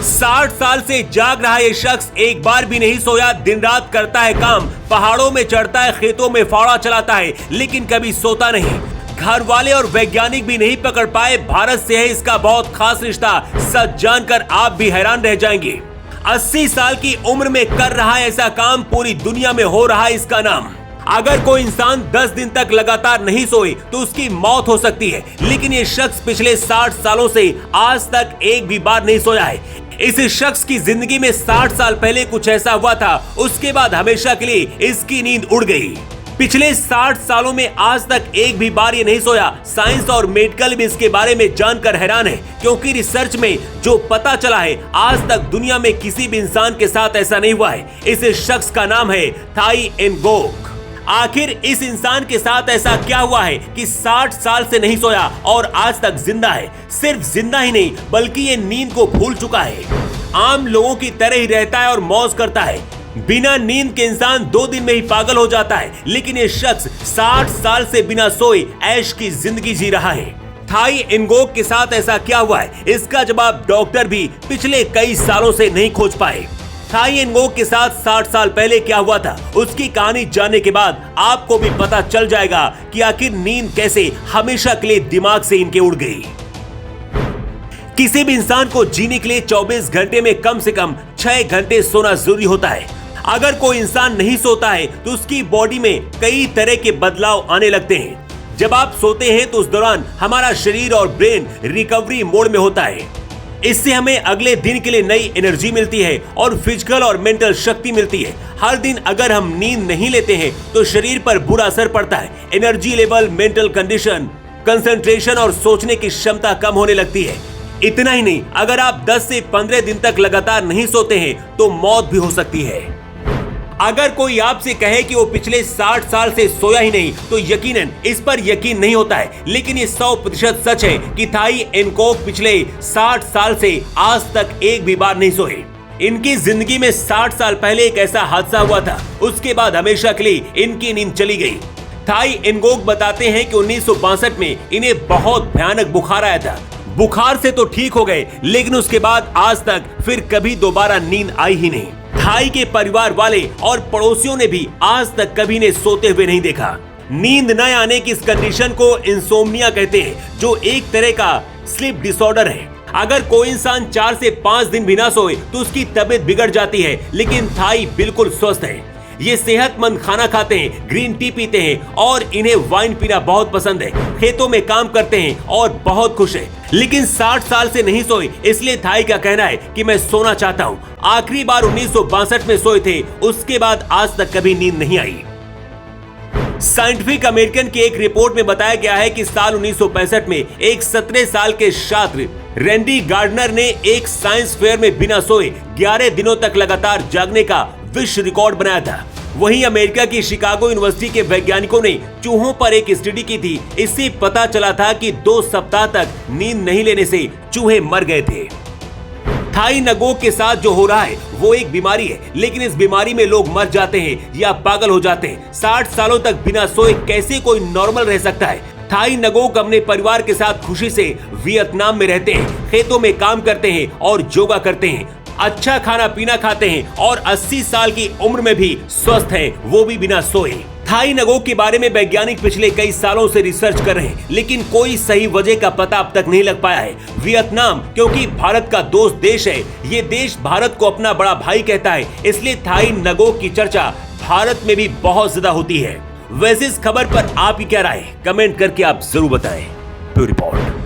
60 साल से जाग रहा ये शख्स एक बार भी नहीं सोया, दिन रात करता है काम, पहाड़ों में चढ़ता है, खेतों में फावड़ा चलाता है, लेकिन कभी सोता नहीं। घर वाले और वैज्ञानिक भी नहीं पकड़ पाए भारत से है इसका बहुत खास रिश्ता। सच जानकर आप भी हैरान रह जाएंगे। 80 साल की उम्र में कर रहा है ऐसा काम, पूरी दुनिया में हो रहा है इसका नाम। अगर कोई इंसान 10 दिन तक लगातार नहीं सोए तो उसकी मौत हो सकती है, लेकिन ये शख्स पिछले 60 सालों से आज तक एक भी बार नहीं सोया है। इस शख्स की जिंदगी में 60 साल पहले कुछ ऐसा हुआ था, उसके बाद हमेशा के लिए इसकी नींद उड़ गई। पिछले 60 सालों में आज तक एक भी बार ये नहीं सोया। साइंस और मेडिकल भी इसके बारे में जानकर हैरान है, क्योंकि रिसर्च में जो पता चला है आज तक दुनिया में किसी भी इंसान के साथ ऐसा नहीं हुआ है। इस शख्स का नाम है थाई एनगोक। आखिर इस इंसान के साथ ऐसा क्या हुआ है कि 60 साल से नहीं सोया और आज तक जिंदा है। सिर्फ जिंदा ही नहीं बल्कि ये नींद को भूल चुका है। आम लोगों की तरह ही रहता है और मौज करता है। बिना नींद के इंसान 2 दिन में ही पागल हो जाता है, लेकिन ये शख्स 60 साल से बिना सोए ऐश की जिंदगी जी रहा है। थाई एनगोक के साथ ऐसा क्या हुआ है, इसका जवाब डॉक्टर भी पिछले कई सालों से नहीं खोज पाए। थाई एनगोक के साथ 60 साल पहले क्या हुआ था, उसकी कहानी जानने के बाद आपको भी पता चल जाएगा कि आखिर नींद कैसे हमेशा के लिए दिमाग से इनके उड़ गई। किसी भी इंसान को जीने के लिए 24 घंटे में कम से कम 6 घंटे सोना जरूरी होता है। अगर कोई इंसान नहीं सोता है तो उसकी बॉडी में कई तरह के बदलाव आने लगते हैं। जब आप सोते हैं तो उस दौरान हमारा शरीर और ब्रेन रिकवरी मोड में होता है। इससे हमें अगले दिन के लिए नई एनर्जी मिलती है और फिजिकल और मेंटल शक्ति मिलती है। हर दिन अगर हम नींद नहीं लेते हैं तो शरीर पर बुरा असर पड़ता है। Energy level, mental condition, concentration और सोचने की क्षमता कम होने लगती है। इतना ही नहीं, अगर आप 10 से 15 दिन तक लगातार नहीं सोते हैं तो मौत भी हो सकती है। अगर कोई आपसे कहे कि वो पिछले 60 साल से सोया ही नहीं तो यकीनन इस पर यकीन नहीं होता है, लेकिन ये 100% सच है कि थाई एनगोक पिछले 60 साल से आज तक एक भी बार नहीं सोए। इनकी जिंदगी में 60 साल पहले एक ऐसा हादसा हुआ था, उसके बाद हमेशा के लिए इनकी नींद चली गई। थाई एनगोक बताते हैं कि 1962 में इन्हें बहुत भयानक बुखार आया था। बुखार से तो ठीक हो गए, लेकिन उसके बाद आज तक फिर कभी दोबारा नींद आई ही नहीं। थाई के परिवार वाले और पड़ोसियों ने भी आज तक कभी ने सोते हुए नहीं देखा। नींद न आने की इस कंडीशन को इंसोम्निया कहते हैं, जो एक तरह का स्लीप डिसऑर्डर है। अगर कोई इंसान 4 से 5 दिन भी ना सोए तो उसकी तबीयत बिगड़ जाती है, लेकिन थाई बिल्कुल स्वस्थ है। ये सेहतमंद खाना खाते हैं, ग्रीन टी पीते हैं और इन्हें वाइन पीना बहुत पसंद है। खेतों में काम करते हैं और बहुत खुश है, लेकिन 60 साल से नहीं सोए, इसलिए थाई का कहना है कि मैं सोना चाहता हूँ। आखिरी बार 1962 में सोए थे, उसके बाद आज तक कभी नींद नहीं आई। साइंटिफिक अमेरिकन की एक रिपोर्ट में बताया गया है कि साल 1965 में एक 17 साल के छात्र रैंडी गार्डनर ने एक साइंस फेयर में बिना सोए 11 दिनों तक लगातार जागने का विश्व रिकॉर्ड बनाया था। वहीं अमेरिका की शिकागो यूनिवर्सिटी के वैज्ञानिकों ने चूहों पर एक स्टडी की थी। इससे पता चला था कि 2 सप्ताह तक नींद नहीं लेने से चूहे मर गए थे। थाई एनगोक के साथ जो हो रहा है वो एक बीमारी है, लेकिन इस बीमारी में लोग मर जाते हैं या पागल हो जाते हैं। 60 सालों तक बिना सोए कैसे कोई नॉर्मल रह सकता है। थाई एनगोक अपने परिवार के साथ खुशी से वियतनाम में रहते हैं, खेतों में काम करते हैं और योगा करते हैं, अच्छा खाना पीना खाते हैं और 80 साल की उम्र में भी स्वस्थ हैं, वो भी बिना सोए। थाई एनगोक के बारे में वैज्ञानिक पिछले कई सालों से रिसर्च कर रहे हैं, लेकिन कोई सही वजह का पता अब तक नहीं लग पाया है। वियतनाम क्योंकि भारत का दोस्त देश है, ये देश भारत को अपना बड़ा भाई कहता है, इसलिए थाई एनगोक की चर्चा भारत में भी बहुत ज्यादा होती है। वैसे इस खबर पर आपकी क्या राय है, कमेंट करके आप जरूर बताएं। Bureau report.